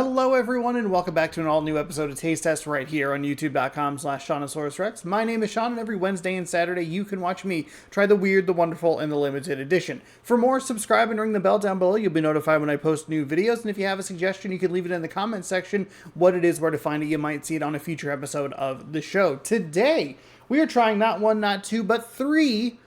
Hello everyone and welcome back to an all new episode of Taste Test right here on youtube.com/Seannosaurus. My name is Sean and every Wednesday and Saturday you can watch me try the weird, the wonderful, and the limited edition. For more, subscribe and ring the bell down below. You'll be notified when I post new videos, and if you have a suggestion you can leave it in the comment section what it is, where to find it. You might see it on a future episode of the show. Today we are trying not one, not two, but three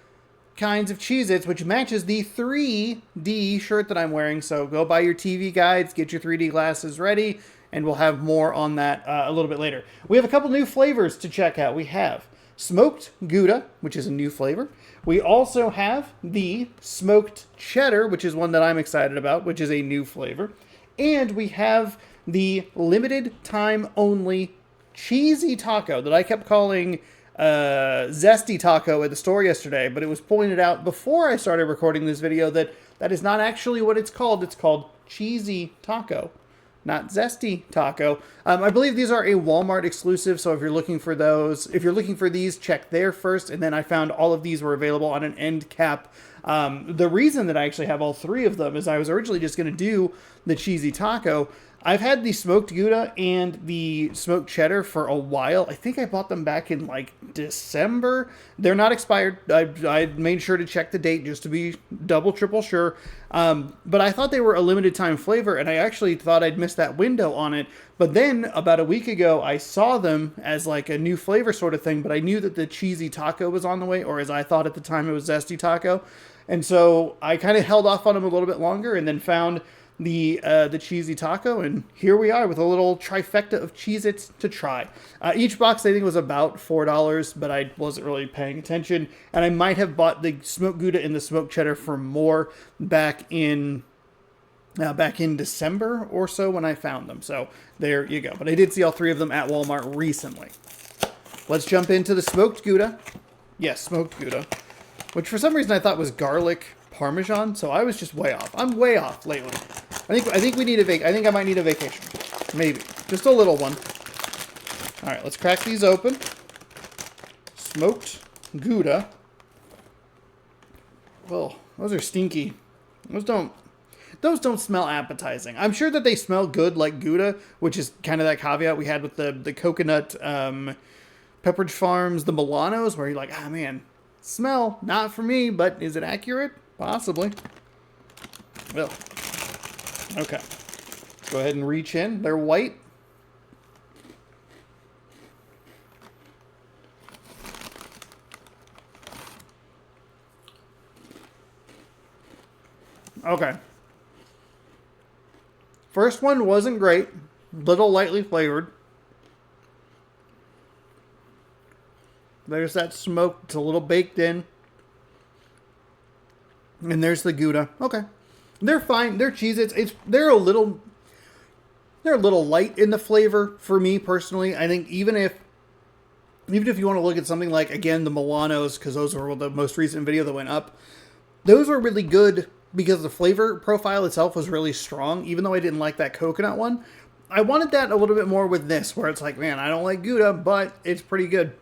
kinds of Cheez-Its, which matches the 3D shirt that I'm wearing. So go buy your TV guides, get your 3D glasses ready, and we'll have more on that a little bit later. We have a couple new flavors to check out. We have smoked Gouda, which is a new flavor. We also have the smoked Cheddar, which is one that I'm excited about, which is a new flavor. And we have the limited time only cheesy taco that I kept calling zesty taco at the store yesterday, but it was pointed out before I started recording this video that that is not actually what it's called. It's called cheesy taco, not zesty taco. I believe these are a Walmart exclusive, so if you're looking for those, if you're looking for these, check there first. And then I found all of these were available on an end cap. The reason that I actually have all three of them is I was originally just going to do the cheesy taco. I've had the smoked Gouda and the smoked Cheddar for a while. I think I bought them back in like December. They're not expired. I made sure to check the date just to be double, triple sure. But I thought they were a limited time flavor, and I actually thought I'd missed that window on it. But then about a week ago, I saw them as like a new flavor sort of thing, but I knew that the cheesy taco was on the way, or as I thought at the time, it was zesty taco. And so I kind of held off on them a little bit longer and then found the cheesy taco, and here we are with a little trifecta of Cheez-Its to try. Each box I think was about $4, but I wasn't really paying attention, and I might have bought the smoked Gouda and the smoked Cheddar for more back in December or so when I found them. So there you go. But I did see all three of them at Walmart recently. Let's jump into the smoked Gouda. Yes, smoked Gouda, which for some reason I thought was garlic Parmesan, so I was just way off. I'm way off lately. I think we need I think I might need a vacation. Maybe. Just a little one. Alright, let's crack these open. Smoked Gouda. Well, those are stinky. Those don't smell appetizing. I'm sure that they smell good like Gouda, which is kind of that caveat we had with the coconut Pepperidge Farms, the Milanos, where you're like, ah man, smell, not for me, but is it accurate? Possibly. Well, okay. Go ahead and reach in. They're white. Okay. First one wasn't great. Little lightly flavored. There's that smoke. It's a little baked in. And there's the Gouda. Okay. They're fine. They're Cheez-Its. They're a little light in the flavor for me personally. I think even if you want to look at something like, again, the Milanos, because those were the most recent video that went up, those were really good because the flavor profile itself was really strong, even though I didn't like that coconut one. I wanted that a little bit more with this, where it's like, man, I don't like Gouda, but it's pretty good.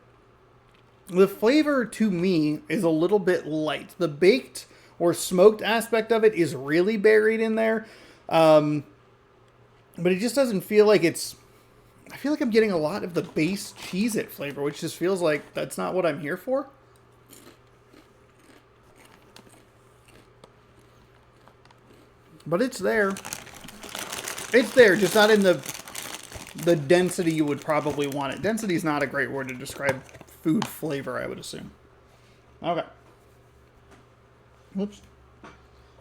The flavor to me is a little bit light. The baked or smoked aspect of it is really buried in there. But it just doesn't feel like it's... I feel like I'm getting a lot of the base Cheez-It flavor, which just feels like that's not what I'm here for. But it's there. It's there, just not in the density you would probably want it. Density is not a great word to describe food flavor, I would assume. Okay. Whoops.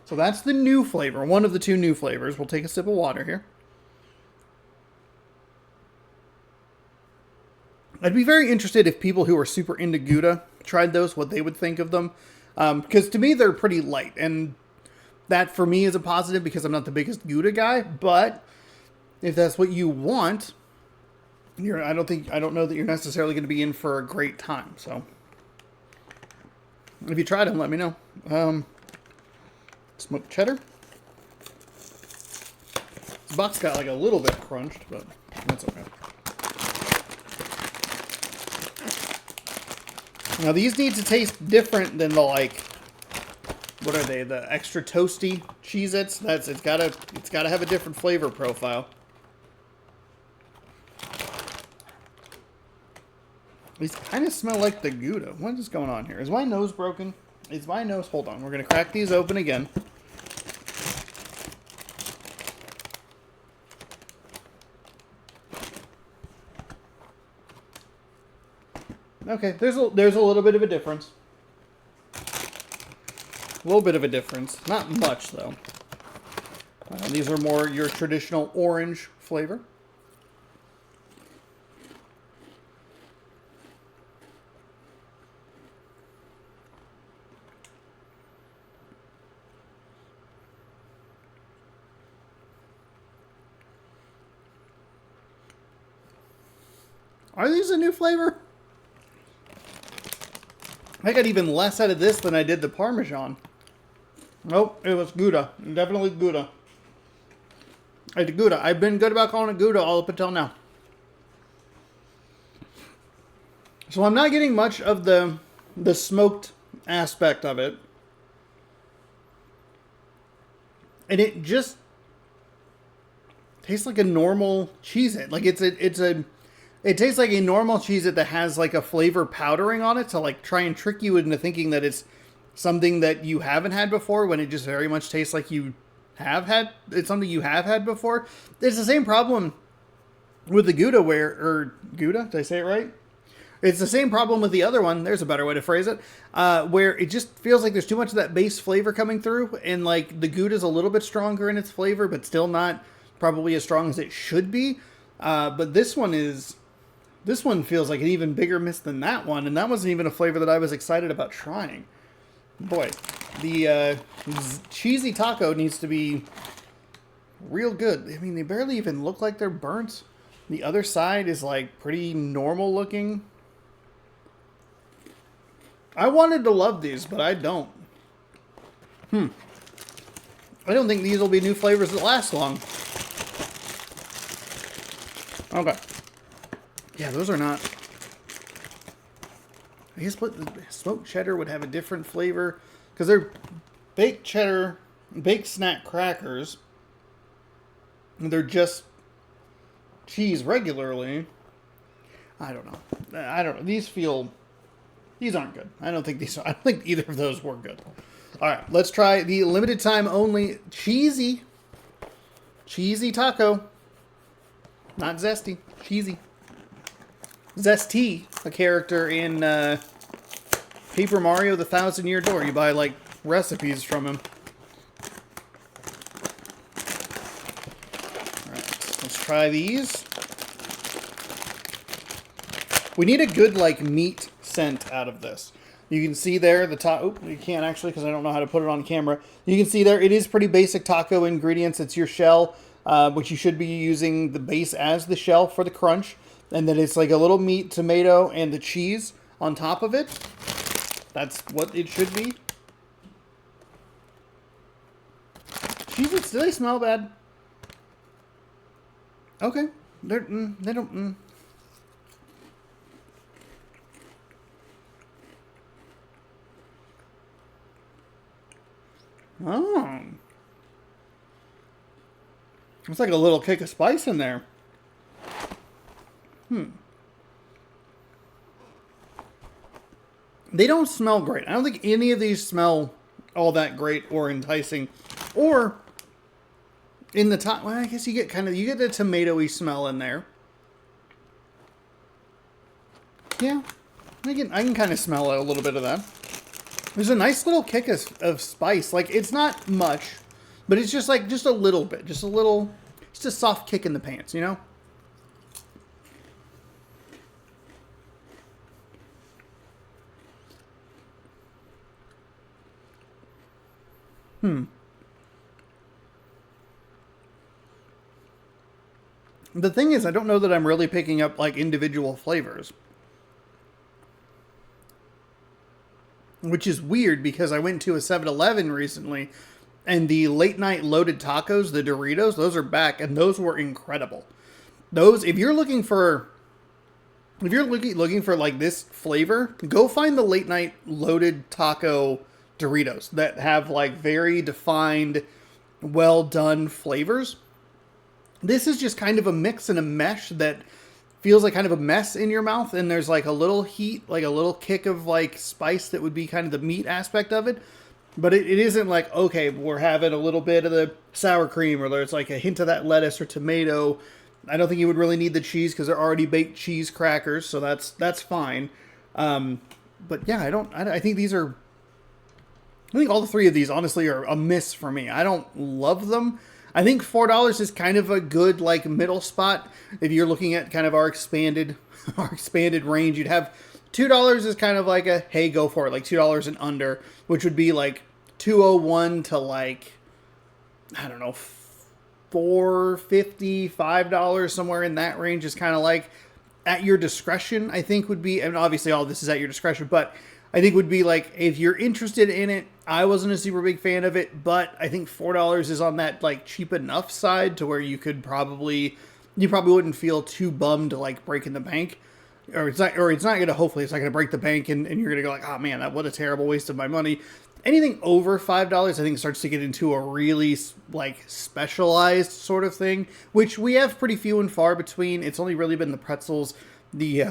So that's the new flavor. One of the two new flavors. We'll take a sip of water here. I'd be very interested if people who are super into Gouda tried those, what they would think of them. Because to me, they're pretty light. And that for me is a positive because I'm not the biggest Gouda guy. But if that's what you want, I don't know that you're necessarily going to be in for a great time. So if you tried them, let me know. Smoked Cheddar. This box got like a little bit crunched, but that's okay. Now these need to taste different than the like what are they? The extra toasty Cheez-Its. It's gotta have a different flavor profile. These kind of smell like the Gouda. What is going on here? Is my nose broken? Is my nose... Hold on. We're going to crack these open again. Okay, there's a little bit of a difference. A little bit of a difference. Not much, though. These are more your traditional orange flavor. Are these a new flavor? I got even less out of this than I did the Parmesan. Nope, it was Gouda. Definitely Gouda. It's Gouda. I've been good about calling it Gouda all up until now. So I'm not getting much of the smoked aspect of it. And it just tastes like a normal Cheez-It. Like it tastes like a normal Cheez-It that has like a flavor powdering on it to like try and trick you into thinking that it's something that you haven't had before when it just very much tastes like you have had. It's something you have had before. It's the same problem with the Gouda Gouda, did I say it right? It's the same problem with the other one. There's a better way to phrase it. Where it just feels like there's too much of that base flavor coming through. And like the Gouda's a little bit stronger in its flavor, but still not probably as strong as it should be. But this one feels like an even bigger miss than that one. And that wasn't even a flavor that I was excited about trying. Boy, the cheesy taco needs to be real good. I mean, they barely even look like they're burnt. The other side is like pretty normal looking. I wanted to love these, but I don't. I don't think these will be new flavors that last long. Okay. Yeah, those are not... I guess what smoked cheddar would have a different flavor. Because they're baked cheddar, baked snack crackers. And they're just cheese regularly. I don't know. These aren't good. I don't think either of those were good. Alright, let's try the limited time only cheesy taco. Not zesty. Cheesy. Zesty, a character in Paper Mario: The 1,000-Year Door. You buy, like, recipes from him. Alright, let's try these. We need a good, like, meat scent out of this. You can see there the top... Oop, you can't actually because I don't know how to put it on camera. You can see there it is pretty basic taco ingredients. It's your shell, which you should be using the base as the shell for the crunch. And then it's like a little meat, tomato, and the cheese on top of it. That's what it should be. Cheez-Its, do they smell bad? Okay. They don't... Oh. It's like a little kick of spice in there. They don't smell great. I don't think any of these smell all that great or enticing. Or in the top, well, I guess you get the tomatoey smell in there. Yeah, I can kind of smell a little bit of that. There's a nice little kick of spice. Like, it's not much, but it's just a little bit, just a soft kick in the pants, you know? The thing is, I don't know that I'm really picking up, like, individual flavors. Which is weird, because I went to a 7-Eleven recently, and the late-night loaded tacos, the Doritos, those are back, and those were incredible. Those, if you're looking for, like, this flavor, go find the late-night loaded taco Doritos that have, like, very defined, well-done flavors. This is just kind of a mix and a mesh that feels like kind of a mess in your mouth, and there's like a little heat, like a little kick of like spice that would be kind of the meat aspect of it. But it isn't like, okay, we're having a little bit of the sour cream, or there's like a hint of that lettuce or tomato. I don't think you would really need the cheese because they're already baked cheese crackers, so that's fine. But yeah, I think these are, I think all the three of these honestly are a miss for me. I don't love them. I think $4 is kind of a good like middle spot. If you're looking at kind of our expanded range, you'd have $2 is kind of like a, hey, go for it, like $2 and under, which would be like 201 to like, I don't know, $4.50, $5, somewhere in that range is kind of like at your discretion, I think would be, and obviously all this is at your discretion, but I think would be like, if you're interested in it. I wasn't a super big fan of it, but I think $4 is on that like cheap enough side to where you probably wouldn't feel too bummed like breaking the bank. It's not gonna, hopefully it's not gonna break the bank and you're gonna go like, oh man, what a terrible waste of my money. Anything over $5, I think starts to get into a really like specialized sort of thing, which we have pretty few and far between. It's only really been the pretzels, the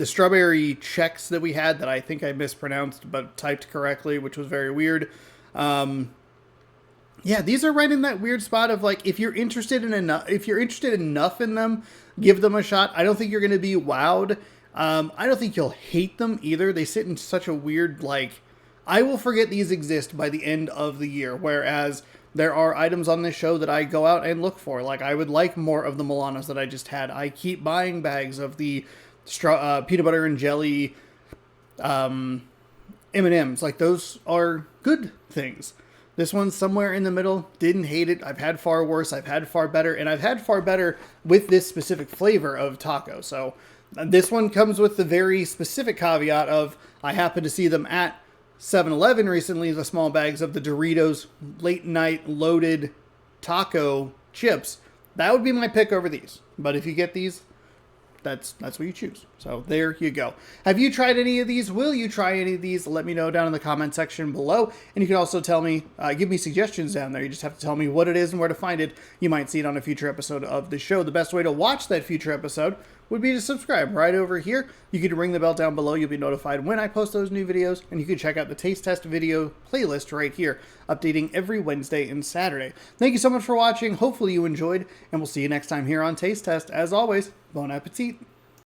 strawberry checks that we had that I think I mispronounced but typed correctly, which was very weird. Yeah, these are right in that weird spot of like, if you're interested enough in them, give them a shot. I don't think you're going to be wowed. I don't think you'll hate them either. They sit in such a weird, like, I will forget these exist by the end of the year, whereas there are items on this show that I go out and look for. Like, I would like more of the Milanos that I just had. I keep buying bags of the peanut butter and jelly M&Ms. Like, those are good things. This one's somewhere in the middle. Didn't hate it. I've had far worse. I've had far better. And I've had far better with this specific flavor of taco. So this one comes with the very specific caveat of, I happen to see them at 7-Eleven recently, the small bags of the Doritos late night loaded taco chips. That would be my pick over these. But if you get these, that's what you choose. So there you go. Have you tried any of these? Will you try any of these? Let me know down in the comment section below. And you can also tell me, give me suggestions down there. You just have to tell me what it is and where to find it. You might see it on a future episode of the show. The best way to watch that future episode would be to subscribe right over here. You can ring the bell down below. You'll be notified when I post those new videos. And you can check out the Taste Test video playlist right here, updating every Wednesday and Saturday. Thank you so much for watching. Hopefully you enjoyed, and we'll see you next time here on Taste Test. As always, bon appetit.